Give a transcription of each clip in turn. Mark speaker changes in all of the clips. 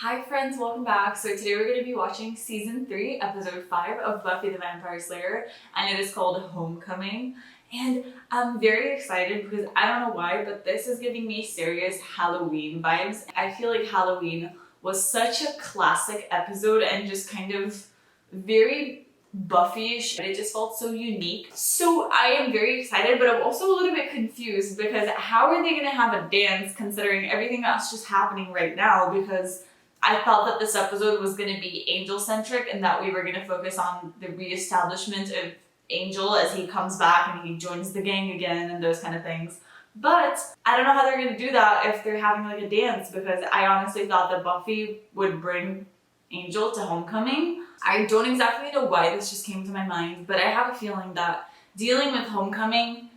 Speaker 1: Hi friends, welcome back. So today we're going to be watching season 3, episode 5 of Buffy the Vampire Slayer, and it is called Homecoming. And I'm very excited because I don't know why, but this is giving me serious Halloween vibes. I feel like Halloween was such a classic episode and just kind of very Buffy-ish. It just felt so unique. So I am very excited, but I'm also a little bit confused because how are they going to have a dance considering everything that's just happening right now? Because I felt that this episode was going to be Angel-centric and that we were going to focus on the re-establishment of Angel as he comes back and he joins the gang again and those kind of things. But I don't know how they're going to do that if they're having like a dance, because I honestly thought that Buffy would bring Angel to Homecoming. I don't exactly know why this just came to my mind, but I have a feeling that dealing with Homecoming,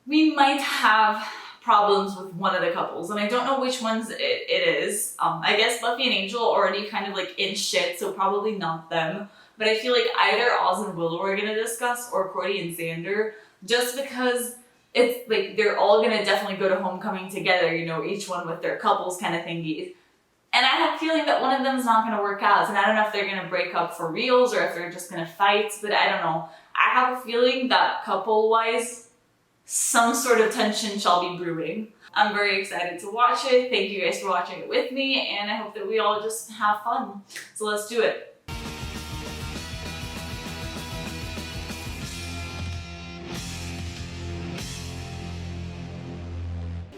Speaker 1: we might have problems with one of the couples, and I don't know which ones it is. I guess Buffy and Angel are already kind of like in shit, so probably not them. But I feel like either Oz and Willow are gonna discuss, or Cordy and Xander, just because it's like they're all gonna definitely go to Homecoming together, you know, each one with their couples kind of thingies. And I have a feeling that one of them is not gonna work out, and I don't know if they're gonna break up for reals or if they're just gonna fight, but I don't know. I have a feeling that couple-wise, some sort of tension shall be brewing. I'm very excited to watch it. Thank you guys for watching it with me, and I hope that we all just have fun. So let's do it.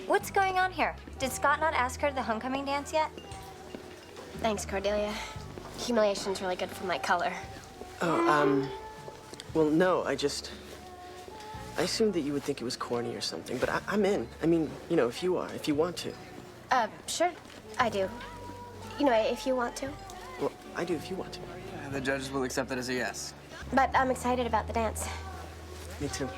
Speaker 2: What's going on here? Did Scott not ask her to the homecoming dance yet?
Speaker 3: Thanks, Cordelia. Humiliation's really good for my color.
Speaker 4: Oh, well, no, I assumed that you would think it was corny or something, but I'm in. I mean, you know, if you want to.
Speaker 3: Sure, I do. You know, if you want to.
Speaker 4: Well, I do if you want to.
Speaker 5: The judges will accept that as a yes.
Speaker 3: But I'm excited about the dance.
Speaker 4: Me too.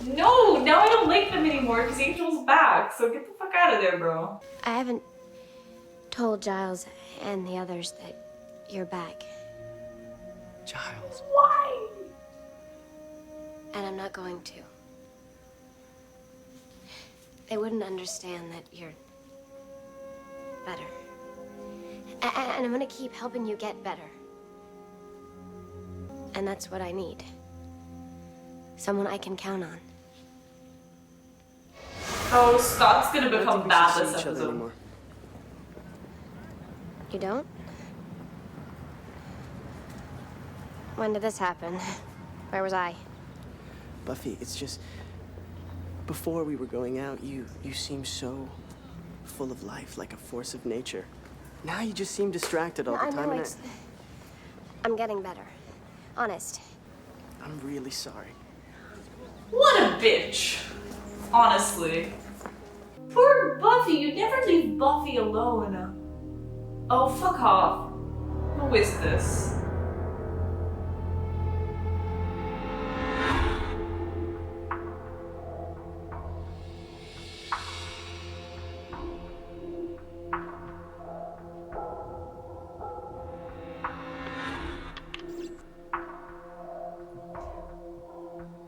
Speaker 1: No, now I don't like them anymore because Angel's back, so get the fuck out of there, bro.
Speaker 3: I haven't told Giles and the others that you're back.
Speaker 4: Giles.
Speaker 1: Why?
Speaker 3: And I'm not going to. They wouldn't understand that you're better. And I'm gonna keep helping you get better. And that's what I need. Someone I can count on.
Speaker 1: Oh, Scott's gonna
Speaker 4: I don't
Speaker 1: become
Speaker 4: think we
Speaker 1: bad
Speaker 4: should
Speaker 1: this
Speaker 4: see each other
Speaker 1: episode.
Speaker 4: anymore.
Speaker 3: You don't? When did this happen? Where was I?
Speaker 4: Buffy, it's just, before we were going out, you seemed so full of life, like a force of nature. Now you just seem distracted all the
Speaker 3: I
Speaker 4: time.
Speaker 3: know
Speaker 4: And
Speaker 3: it's... I'm getting better. Honest.
Speaker 4: I'm really sorry.
Speaker 1: What a bitch. Honestly. Poor Buffy, you never leave Buffy alone. Oh, fuck off. Who is this?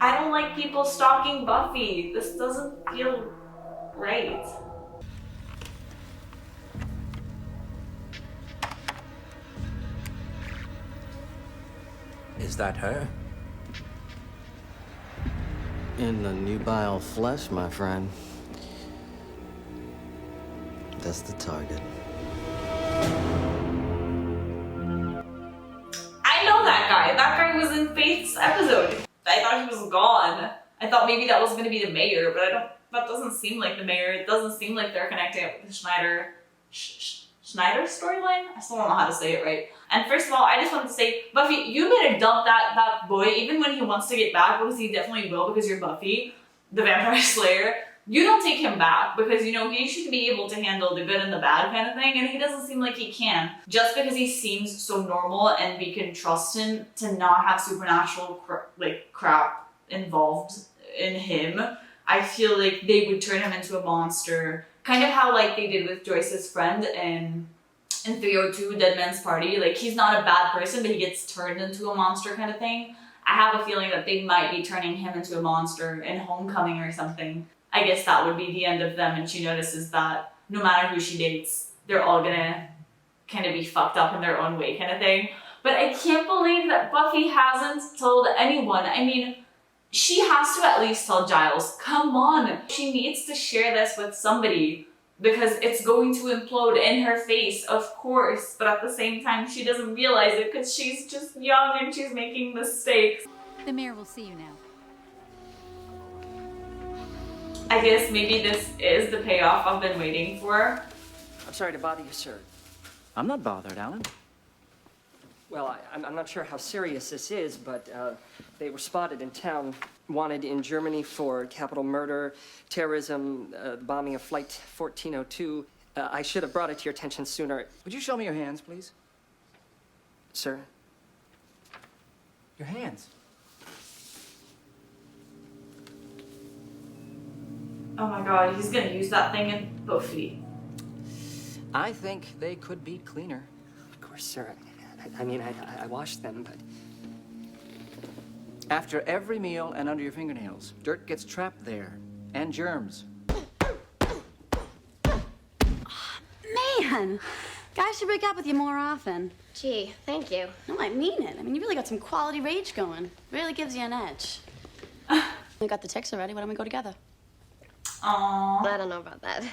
Speaker 1: I don't like people stalking Buffy. This doesn't feel right.
Speaker 6: Is that her?
Speaker 7: In the nubile flesh, my friend. That's the target.
Speaker 1: I know that guy. That guy was in Faith's episode. I thought he was gone. I thought maybe that was going to be the mayor, but that doesn't seem like the mayor. It doesn't seem like they're connecting it with the Schneider storyline? I still don't know how to say it right. And first of all, I just wanted to say, Buffy, you better dump that boy, even when he wants to get back, because he definitely will, because you're Buffy, the Vampire Slayer. You don't take him back, because, you know, he should be able to handle the good and the bad kind of thing, and he doesn't seem like he can. Just because he seems so normal and we can trust him to not have supernatural crap involved in him, I feel like they would turn him into a monster. Kind of how like they did with Joyce's friend in 302 Dead Man's Party. Like, he's not a bad person, but he gets turned into a monster kind of thing. I have a feeling that they might be turning him into a monster in Homecoming or something. I guess that would be the end of them, and she notices that no matter who she dates, they're all gonna kind of be fucked up in their own way kind of thing. But I can't believe that Buffy hasn't told anyone. I mean, she has to at least tell Giles. Come on. She needs to share this with somebody because it's going to implode in her face, of course. But at the same time, she doesn't realize it because she's just young and she's making mistakes.
Speaker 6: The mayor will see you now.
Speaker 1: I guess maybe this is the payoff I've been waiting for.
Speaker 8: I'm sorry to bother you, sir.
Speaker 7: I'm not bothered, Alan.
Speaker 8: Well, I'm not sure how serious this is, but they were spotted in town, wanted in Germany for capital murder, terrorism, bombing of Flight 1402. I should have brought it to your attention sooner.
Speaker 5: Would you show me your hands, please?
Speaker 8: Sir?
Speaker 5: Your hands.
Speaker 1: Oh my god, he's gonna use that thing in Buffy.
Speaker 5: I think they could be cleaner.
Speaker 8: Of course, sir. I mean, I washed them, but...
Speaker 5: After every meal and under your fingernails, dirt gets trapped there. And germs.
Speaker 6: Man! Guys should break up with you more often.
Speaker 3: Gee, thank you.
Speaker 6: No, I mean it. I mean, you really got some quality rage going. Really gives you an edge. We got the text already. Why don't we go together?
Speaker 1: Aww.
Speaker 3: I don't know about that.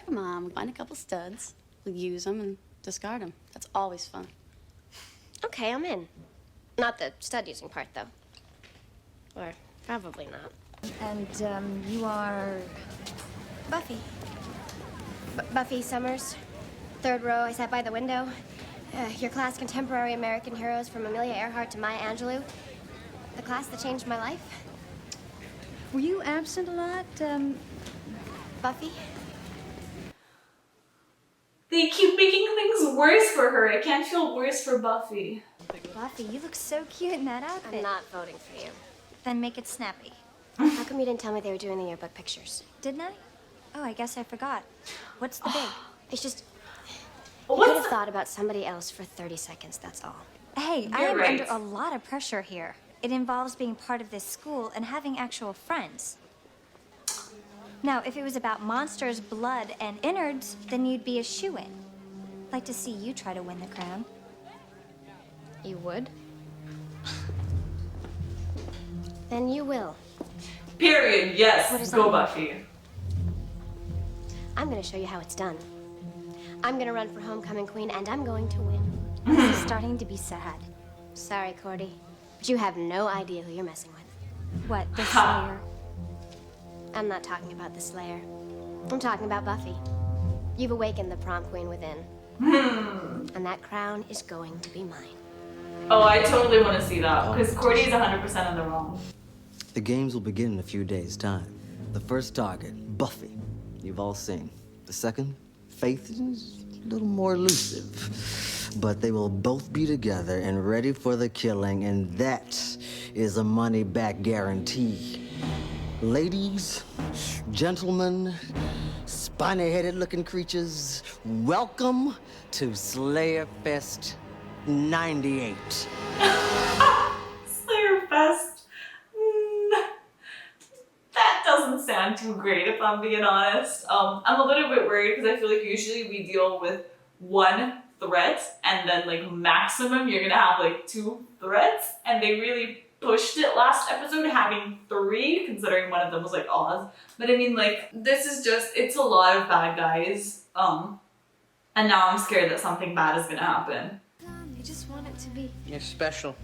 Speaker 6: Come on, we'll find a couple studs. We'll use them and discard them. That's always fun.
Speaker 3: Okay, I'm in. Not the stud using part, though. Or probably not.
Speaker 2: And, you are...
Speaker 3: Buffy. Buffy Summers. Third row, I sat by the window. Your class, contemporary American heroes from Amelia Earhart to Maya Angelou. The class that changed my life.
Speaker 2: Were you absent a lot,
Speaker 3: Buffy?
Speaker 1: They keep making things worse for her. I can't feel worse for Buffy.
Speaker 2: Buffy, you look so cute in that outfit.
Speaker 3: I'm not voting for you.
Speaker 2: Then make it snappy.
Speaker 3: How come you didn't tell me they were doing the yearbook pictures?
Speaker 2: Didn't I? Oh, I guess I forgot. What's the big?
Speaker 3: It's just... You could have
Speaker 1: What's
Speaker 3: thought about somebody else for 30 seconds, that's all.
Speaker 2: Hey, I
Speaker 1: You're
Speaker 2: am
Speaker 1: right.
Speaker 2: under a lot of pressure here. It involves being part of this school and having actual friends. Now, if it was about monsters, blood, and innards, then you'd be a shoo-in. Like to see you try to win the crown.
Speaker 3: You would? Then you will.
Speaker 1: period? Yes.
Speaker 3: What does
Speaker 1: Go
Speaker 3: that mean?
Speaker 1: Buffy.
Speaker 3: I'm gonna show you how it's done. I'm gonna run for homecoming queen, and I'm going to win.
Speaker 2: This is starting to be sad.
Speaker 3: Sorry, Cordy, but you have no idea who you're messing with.
Speaker 2: What, the Slayer?
Speaker 3: I'm not talking about the Slayer. I'm talking about Buffy. You've awakened the prom queen within. And that crown is going to be mine.
Speaker 1: Oh, I totally want to see that because Cordy is 100% in the wrong.
Speaker 7: The games will begin in a few days' time. The first target, Buffy, you've all seen. The second, Faith, is a little more elusive. But they will both be together and ready for the killing, and that is a money-back guarantee. Ladies, gentlemen, spiny-headed looking creatures, welcome to Slayerfest 98.
Speaker 1: Slayerfest. That doesn't sound too great if I'm being honest. I'm a little bit worried because I feel like usually we deal with one threat and then like maximum you're gonna have like 2 threats, and they really pushed it last episode having 3 considering one of them was like Oz. But I mean, like, this is just, it's a lot of bad guys. And now I'm scared that something bad is gonna happen.
Speaker 3: I just want it to be...
Speaker 4: You're special.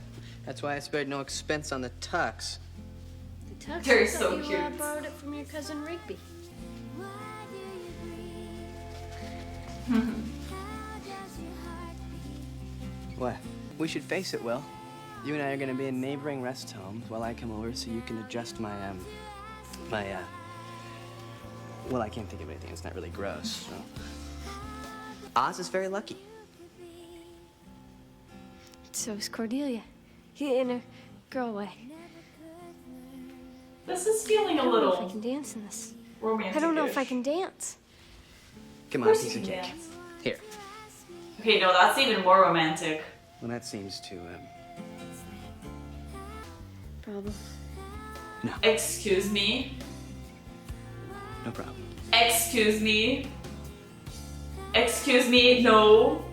Speaker 4: That's why I spared no expense on the tux.
Speaker 3: The tux.
Speaker 1: They're so cute.
Speaker 3: borrowed it from your cousin Rigby.
Speaker 4: What? We should face it, Will. You and I are gonna be in neighboring rest homes while I come over so you can adjust my, well, I can't think of anything. It's not really gross, so. Oz is very lucky.
Speaker 3: So is Cordelia. In a girl way.
Speaker 1: This is feeling a
Speaker 3: I don't know if I
Speaker 1: little
Speaker 3: can dance in this.
Speaker 1: romantic.
Speaker 3: I don't know if I can dance.
Speaker 4: Come
Speaker 1: Of
Speaker 4: on,
Speaker 1: course
Speaker 4: piece
Speaker 1: you
Speaker 4: of
Speaker 1: can
Speaker 4: cake.
Speaker 1: dance.
Speaker 4: Here.
Speaker 1: Okay, no, that's even more romantic.
Speaker 4: Well, that seems to,
Speaker 3: Problem.
Speaker 1: Excuse me.
Speaker 4: no problem.
Speaker 1: Excuse me. Excuse me, no.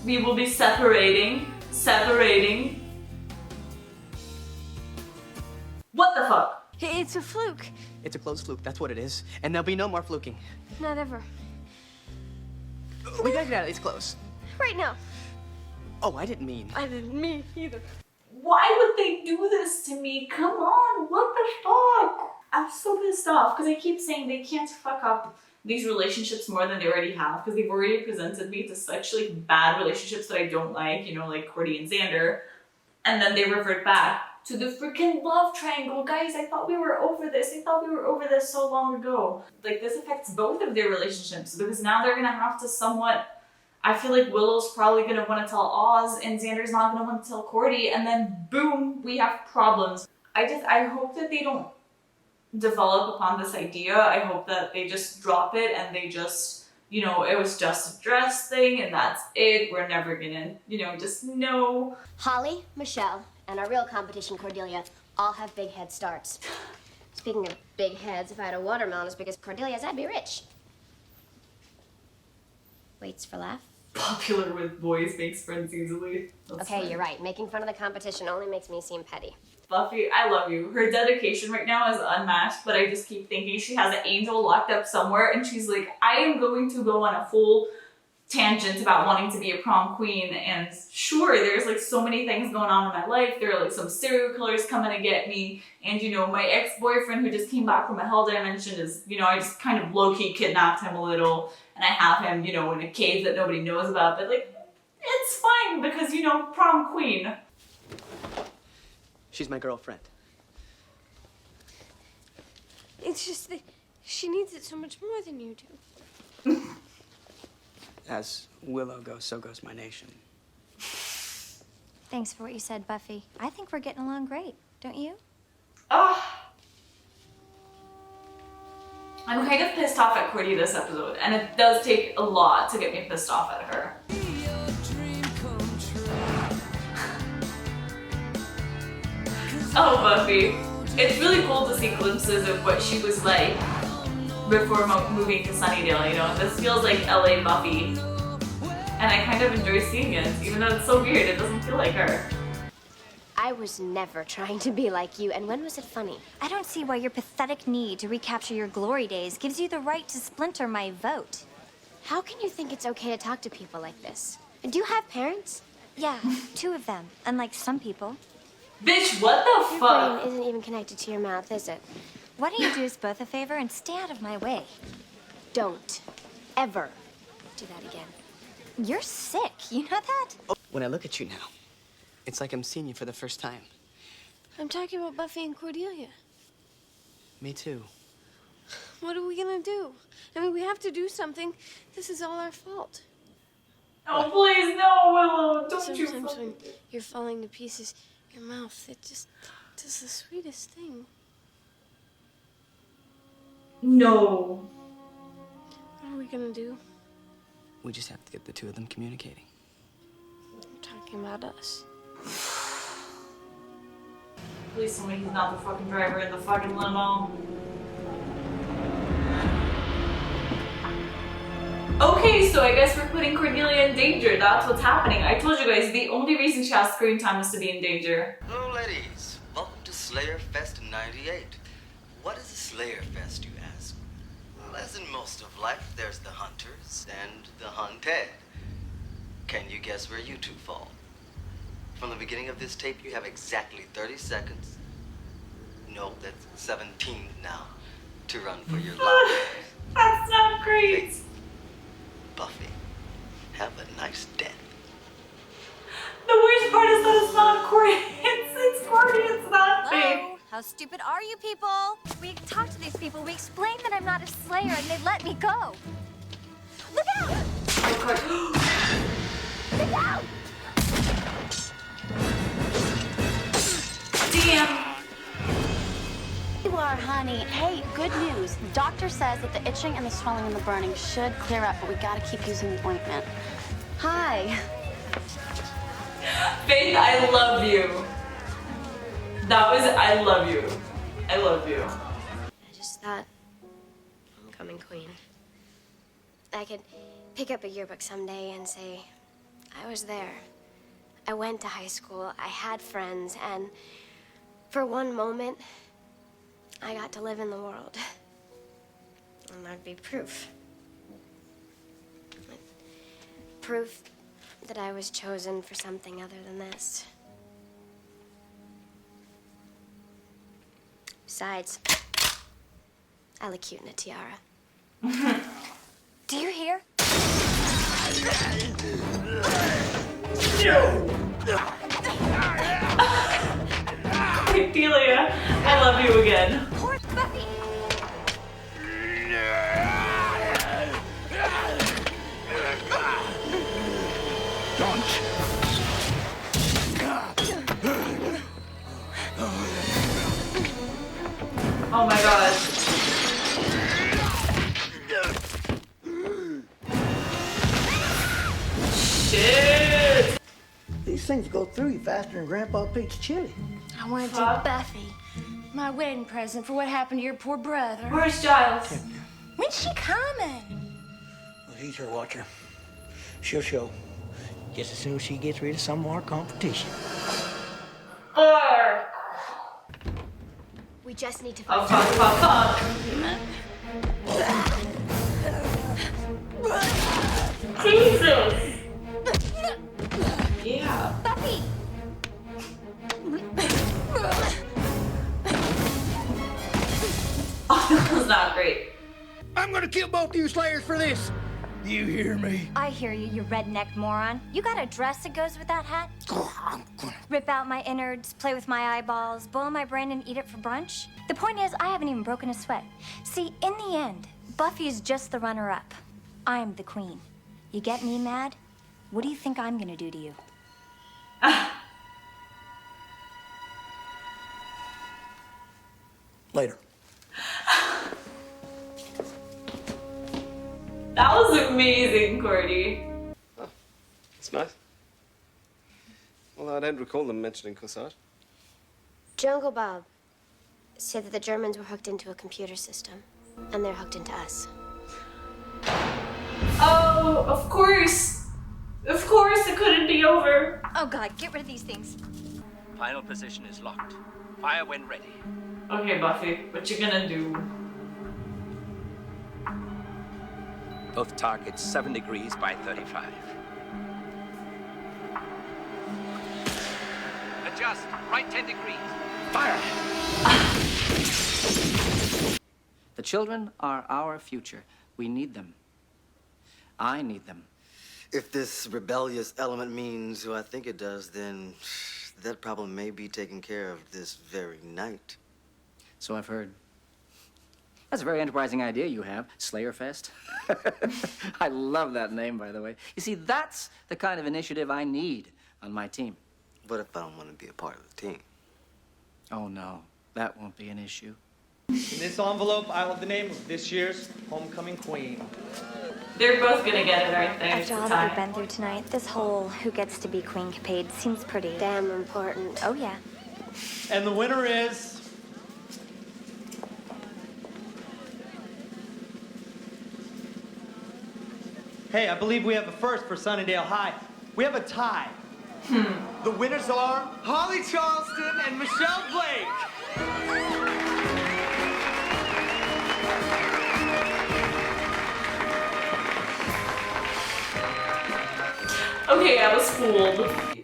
Speaker 1: We will be separating. Separating. What the fuck?
Speaker 3: It's a fluke.
Speaker 4: It's a closed fluke, that's what it is. And there'll be no more fluking.
Speaker 3: Not ever.
Speaker 4: We gotta get out of these clothes.
Speaker 3: Right now.
Speaker 4: Oh, I didn't mean.
Speaker 3: I didn't mean either.
Speaker 1: Why would they do this to me? Come on, what the fuck? I'm so pissed off because I keep saying they can't fuck up these relationships more than they already have because they've already presented me to such like bad relationships that I don't like, you know, like Cordy and Xander. And then they revert back to the freaking love triangle. Guys, I thought we were over this. I thought we were over this so long ago. Like, this affects both of their relationships because now they're gonna have to somewhat... I feel like Willow's probably gonna want to tell Oz and Xander's not gonna want to tell Cordy, and then boom, we have problems. I hope that they don't develop upon this idea. I hope that they just drop it and they just, you know, it was just a dress thing and that's it. We're never gonna, you know, just no.
Speaker 3: Holly, Michelle, and our real competition, Cordelia, all have big head starts. Speaking of big heads, if I had a watermelon as big as Cordelia's, I'd be rich. Waits for laugh.
Speaker 1: Popular with boys makes friends easily. That's
Speaker 3: Okay,
Speaker 1: fine.
Speaker 3: you're right. Making fun of the competition only makes me seem petty.
Speaker 1: Buffy, I love you. Her dedication right now is unmatched, but I just keep thinking she has an angel locked up somewhere and she's like, I am going to go on a full tangent about wanting to be a prom queen, and sure, there's like so many things going on in my life. There are like some serial killers coming to get me, and you know, my ex-boyfriend who just came back from a hell dimension is, you know, I just kind of low-key kidnapped him a little, and I have him, you know, in a cave that nobody knows about, but like, it's fine because, you know, prom queen.
Speaker 4: She's my girlfriend.
Speaker 3: It's just that she needs it so much more than you do.
Speaker 9: As Willow goes, so goes my nation.
Speaker 2: Thanks for what you said, Buffy. I think we're getting along great, don't you?
Speaker 1: Ah. I'm kind of pissed off at Cordy this episode, and it does take a lot to get me pissed off at her. Oh, Buffy. It's really cool to see glimpses of what she was like before moving to Sunnydale, you know? This feels like LA Buffy. And I kind of enjoy seeing it, even though it's so weird, it doesn't feel like her.
Speaker 3: I was never trying to be like you, and when was it funny?
Speaker 2: I don't see why your pathetic need to recapture your glory days gives you the right to splinter my vote.
Speaker 3: How can you think it's okay to talk to people like this? And do you have parents?
Speaker 2: Yeah, 2 of them, unlike some people.
Speaker 1: Bitch, what the
Speaker 3: Your
Speaker 1: fuck?
Speaker 3: brain isn't even connected to your mouth, is it?
Speaker 2: Why don't you do us both a favor and stay out of my way?
Speaker 3: Don't ever do that again.
Speaker 2: You're sick, you know that?
Speaker 4: When I look at you now, it's like I'm seeing you for the first time.
Speaker 3: I'm talking about Buffy and Cordelia.
Speaker 4: Me too.
Speaker 3: What are we gonna do? I mean, we have to do something. This is all our fault.
Speaker 1: Oh, please, no, Willow, don't you
Speaker 3: Sometimes
Speaker 1: fucking...
Speaker 3: when you're falling to pieces, your mouth, it just does the sweetest thing.
Speaker 1: No.
Speaker 3: What are we gonna do?
Speaker 9: We just have to get the 2 of them communicating.
Speaker 3: We're talking about us.
Speaker 1: Please tell me he's not the fucking driver in the fucking limo. Okay, so I guess we're putting Cordelia in danger. That's what's happening. I told you guys, the only reason she has screen time is to be in danger.
Speaker 7: Hello, ladies. Welcome to Slayerfest '98. What is a Slayerfest, you ask? Well, as in most of life, there's the hunters and the hunted. Can you guess where you 2 fall? From the beginning of this tape, you have exactly 30 seconds. No, that's 17 now, to run for your lives.
Speaker 1: That's not great.
Speaker 7: Buffy, have a nice death.
Speaker 1: The worst part is that it's not Cordy. It's Cordy, it's not Faith.
Speaker 2: Hello? How stupid are you people? We talked to these people, we explained that I'm not a Slayer, and they let me go. Look out!
Speaker 1: Oh, God.
Speaker 2: Look out!
Speaker 1: Damn.
Speaker 6: You are, honey. Hey, good news. Doctor says that the itching and the swelling and the burning should clear up, but we gotta keep using the ointment. Hi.
Speaker 1: Faith, I love you. That was, I love you. I love you.
Speaker 3: I just thought, homecoming queen. I could pick up a yearbook someday and say, I was there. I went to high school, I had friends, and for one moment, I got to live in the world. And that'd be proof. Proof that I was chosen for something other than this. Besides, I look cute in a tiara.
Speaker 2: Do you hear?
Speaker 1: Delia, I love you again.
Speaker 2: Poor Buffy!
Speaker 1: Oh my god. Shit!
Speaker 10: These things go through you faster than Grandpa Pete's chili.
Speaker 11: I want to
Speaker 1: Fuck.
Speaker 11: Buffy, my wedding present for what happened to your poor brother.
Speaker 1: Where's Giles?
Speaker 11: When's she coming?
Speaker 10: Well, he's her watcher. She'll show. Just as soon as she gets rid of some of our competition.
Speaker 1: Or
Speaker 3: We just need to
Speaker 1: oh
Speaker 3: find
Speaker 1: fuck. Jesus! Yeah.
Speaker 2: Buffy!
Speaker 1: Oh, that was not great.
Speaker 10: I'm gonna kill both of you Slayers for this. You hear me?
Speaker 2: I hear you, you redneck moron. You got a dress that goes with that hat?
Speaker 10: Oh, I'm gonna.
Speaker 2: Rip out my innards, play with my eyeballs, boil my brain and eat it for brunch? The point is, I haven't even broken a sweat. See, in the end, Buffy's just the runner-up. I'm the queen. You get me mad? What do you think I'm gonna do to you?
Speaker 10: Later.
Speaker 1: That was amazing, Cordy.
Speaker 12: It's nice. Well, I don't recall them mentioning Corsage.
Speaker 3: Jungle Bob said that the Germans were hooked into a computer system, and they're hooked into us.
Speaker 1: Oh, of course. Of course it couldn't be over.
Speaker 2: Oh god, get rid of these things.
Speaker 5: Final position is locked. Fire when ready.
Speaker 1: Okay, Buffy, what you gonna do?
Speaker 5: Both targets 7 degrees by 35. Adjust. Right 10 degrees. Fire! The children are our future. We need them. I need them.
Speaker 7: If this rebellious element means who I think it does, then that problem may be taken care of this very night.
Speaker 5: So I've heard. That's a very enterprising idea you have, Slayerfest. I love that name, by the way. You see, that's the kind of initiative I need on my team.
Speaker 7: What if I don't want to be a part of the team?
Speaker 5: Oh, no, that won't be an issue.
Speaker 13: In this envelope, I will have the name of this year's homecoming queen.
Speaker 1: They're both gonna get it, I think.
Speaker 2: After all that we've been through tonight, this whole who gets to be queen capade seems pretty
Speaker 3: Damn important.
Speaker 2: Oh yeah.
Speaker 13: And the winner is... Hey, I believe we have a first for Sunnydale High. We have a tie. The winners are Holly Charleston and Michelle Blake.
Speaker 1: Okay, I was fooled.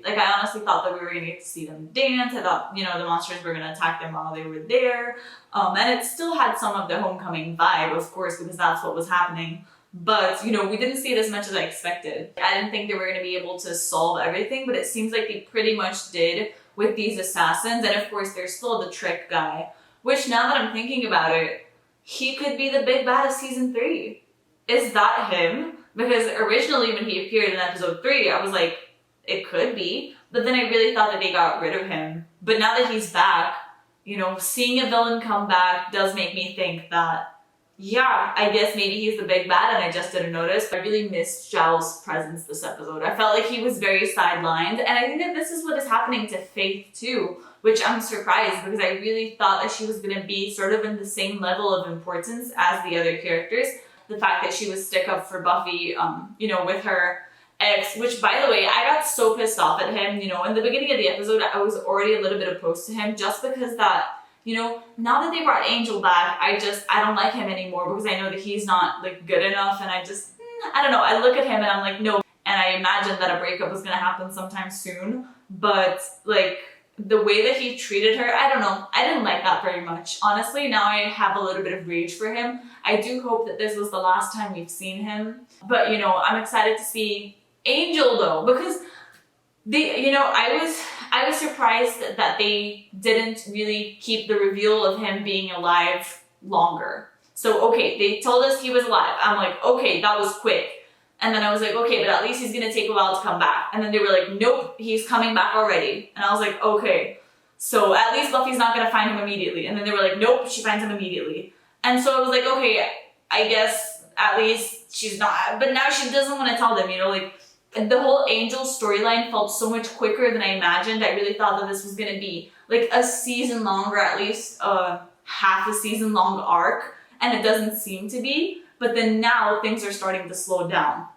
Speaker 1: Like, I honestly thought that we were gonna get to see them dance. I thought, you know, the monsters were gonna attack them while they were there. And it still had some of the homecoming vibe, of course, because that's what was happening. But, you know, we didn't see it as much as I expected. I didn't think they were gonna be able to solve everything, but it seems like they pretty much did with these assassins. And of course, there's still the trick guy, which now that I'm thinking about it, he could be the big bad of season 3. Is that him? Because originally when he appeared in episode 3, I was like, it could be. But then I really thought that they got rid of him. But now that he's back, you know, seeing a villain come back does make me think that, yeah, I guess maybe he's the big bad and I just didn't notice. I really missed Zhao's presence this episode. I felt like he was very sidelined. And I think that this is what is happening to Faith too, which I'm surprised because I really thought that she was going to be sort of in the same level of importance as the other characters. the fact that she was stick up for Buffy, you know, with her ex, which by the way, I got so pissed off at him, you know, in the beginning of the episode, I was already a little bit opposed to him just because that, you know, now that they brought Angel back, I don't like him anymore because I know that he's not like good enough, and I don't know, I look at him and I'm like, no, and I imagined that a breakup was gonna happen sometime soon, but like, the way that he treated her, I don't know, I didn't like that very much. Honestly, now I have a little bit of rage for him. I do hope that this was the last time we've seen him, but you know, I'm excited to see Angel though, because you know, I was surprised that they didn't really keep the reveal of him being alive longer. So okay, they told us he was alive. I'm like, okay, that was quick. And then I was like, okay, but at least he's gonna take a while to come back. And then they were like, nope, he's coming back already. And I was like, okay, so at least Buffy's not gonna find him immediately. And then they were like, nope, she finds him immediately. And so I was like, okay, I guess at least she's not, but now she doesn't want to tell them, you know, like the whole Angel storyline felt so much quicker than I imagined. I really thought that this was gonna be like a season long, or at least half a season long arc, and it doesn't seem to be. But then now things are starting to slow down.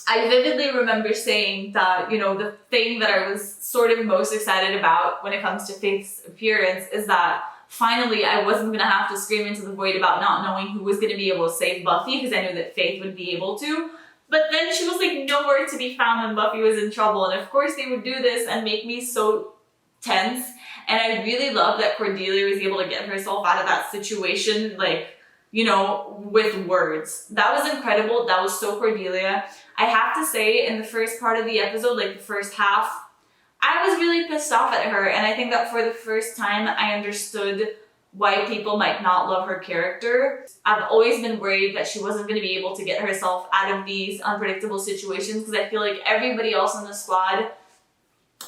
Speaker 1: I vividly remember saying that, you know, the thing that I was sort of most excited about when it comes to Faith's appearance is that finally I wasn't gonna have to scream into the void about not knowing who was gonna be able to save Buffy, because I knew that Faith would be able to. But then she was like nowhere to be found when Buffy was in trouble. And of course they would do this and make me so tense. And I really love that Cordelia was able to get herself out of that situation, like, you know, with words. That was incredible. That was so Cordelia. I have to say, in the first part of the episode, like the first half, I was really pissed off at her. And I think that for the first time, I understood why people might not love her character. I've always been worried that she wasn't going to be able to get herself out of these unpredictable situations, because I feel like everybody else in the squad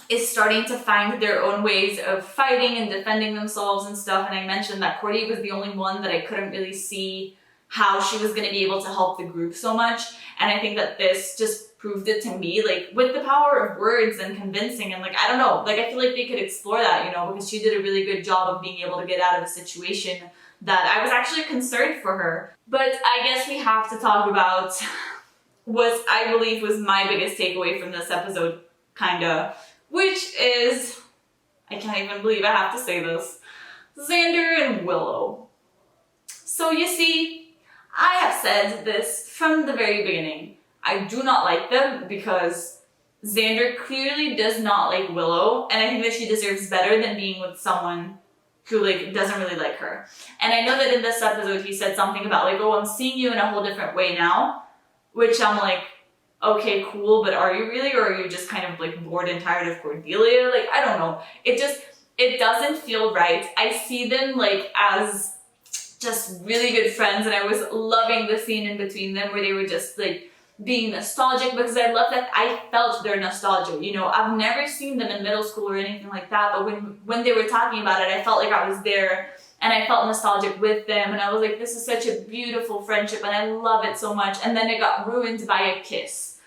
Speaker 1: is starting to find their own ways of fighting and defending themselves and stuff. And I mentioned that Cordy was the only one that I couldn't really see how she was going to be able to help the group so much. And I think that this just proved it to me, like with the power of words and convincing, and like, I don't know, like I feel like they could explore that, you know, because she did a really good job of being able to get out of a situation that I was actually concerned for her. But I guess we have to talk about what I believe was my biggest takeaway from this episode, kinda, which is, I can't even believe I have to say this, Xander and Willow. So you see, I have said this from the very beginning. I do not like them because Xander clearly does not like Willow, and I think that she deserves better than being with someone who like doesn't really like her. And I know that in this episode he said something about like, oh, I'm seeing you in a whole different way now, which I'm like, okay, cool, but are you really, or are you just kind of like bored and tired of Cordelia? Like, I don't know. It doesn't feel right. I see them like as just really good friends, and I was loving the scene in between them where they were just like being nostalgic, because I love that I felt their nostalgia. You know, I've never seen them in middle school or anything like that, but when they were talking about it, I felt like I was there and I felt nostalgic with them, and I was like, this is such a beautiful friendship and I love it so much. And then it got ruined by a kiss.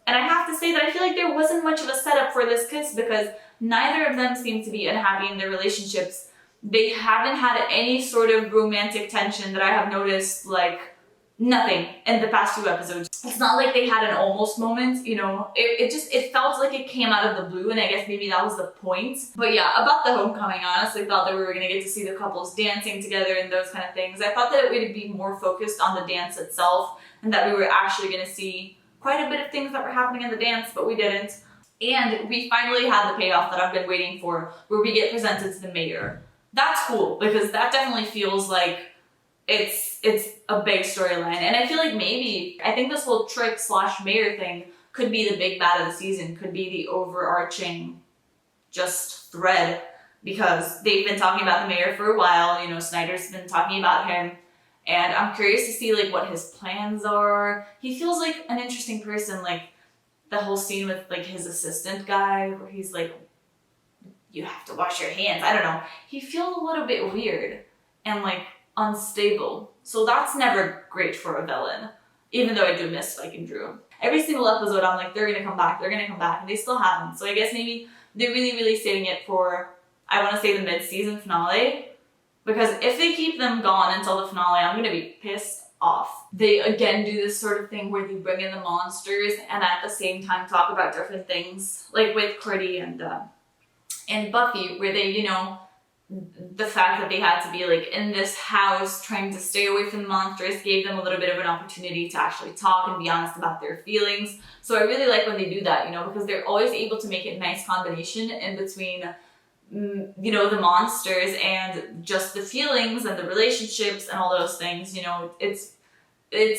Speaker 1: And I have to say that I feel like there wasn't much of a setup for this kiss, because neither of them seem to be unhappy in their relationships. They haven't had any sort of romantic tension that I have noticed, like nothing in the past 2 episodes. It's not like they had an almost moment, you know, it felt like it came out of the blue, and I guess maybe that was the point. But yeah, about the homecoming, I honestly thought that we were gonna get to see the couples dancing together and those kind of things. I thought that it would be more focused on the dance itself, and that we were actually gonna see quite a bit of things that were happening in the dance, but we didn't. And we finally had the payoff that I've been waiting for, where we get presented to the mayor. That's cool, because that definitely feels like it's a big storyline. And I feel like maybe, I think this whole trick / mayor thing could be the big bad of the season, could be the overarching just thread, because they've been talking about the mayor for a while, you know, Snyder's been talking about him, and I'm curious to see like what his plans are. He feels like an interesting person, like the whole scene with like his assistant guy where he's like, you have to wash your hands. I don't know. He feels a little bit weird and like unstable. So that's never great for a villain, even though I do miss Spike and Drew. Every single episode I'm like, they're gonna come back, and they still haven't. So I guess maybe they're really saving it for, I wanna say, the mid-season finale, because if they keep them gone until the finale, I'm gonna be pissed off. They again do this sort of thing where they bring in the monsters and at the same time talk about different things, like with Cordy and Buffy, where they, you know, the fact that they had to be like in this house trying to stay away from the monsters gave them a little bit of an opportunity to actually talk and be honest about their feelings. So I really like when they do that, you know, because they're always able to make it a nice combination in between, you know, the monsters and just the feelings and the relationships and all those things. You know, it's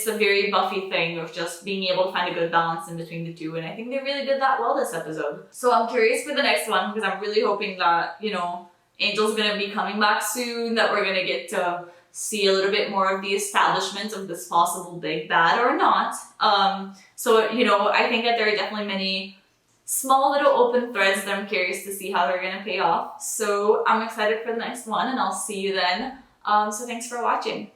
Speaker 1: a very Buffy thing of just being able to find a good balance in between the two, and I think they really did that well this episode. So I'm curious for the next one, because I'm really hoping that, you know, Angel's gonna be coming back soon, that we're gonna get to see a little bit more of the establishment of this possible big bad or not. So, you know, I think that there are definitely many small little open threads that I'm curious to see how they're gonna pay off. So I'm excited for the next one, and I'll see you then. So thanks for watching.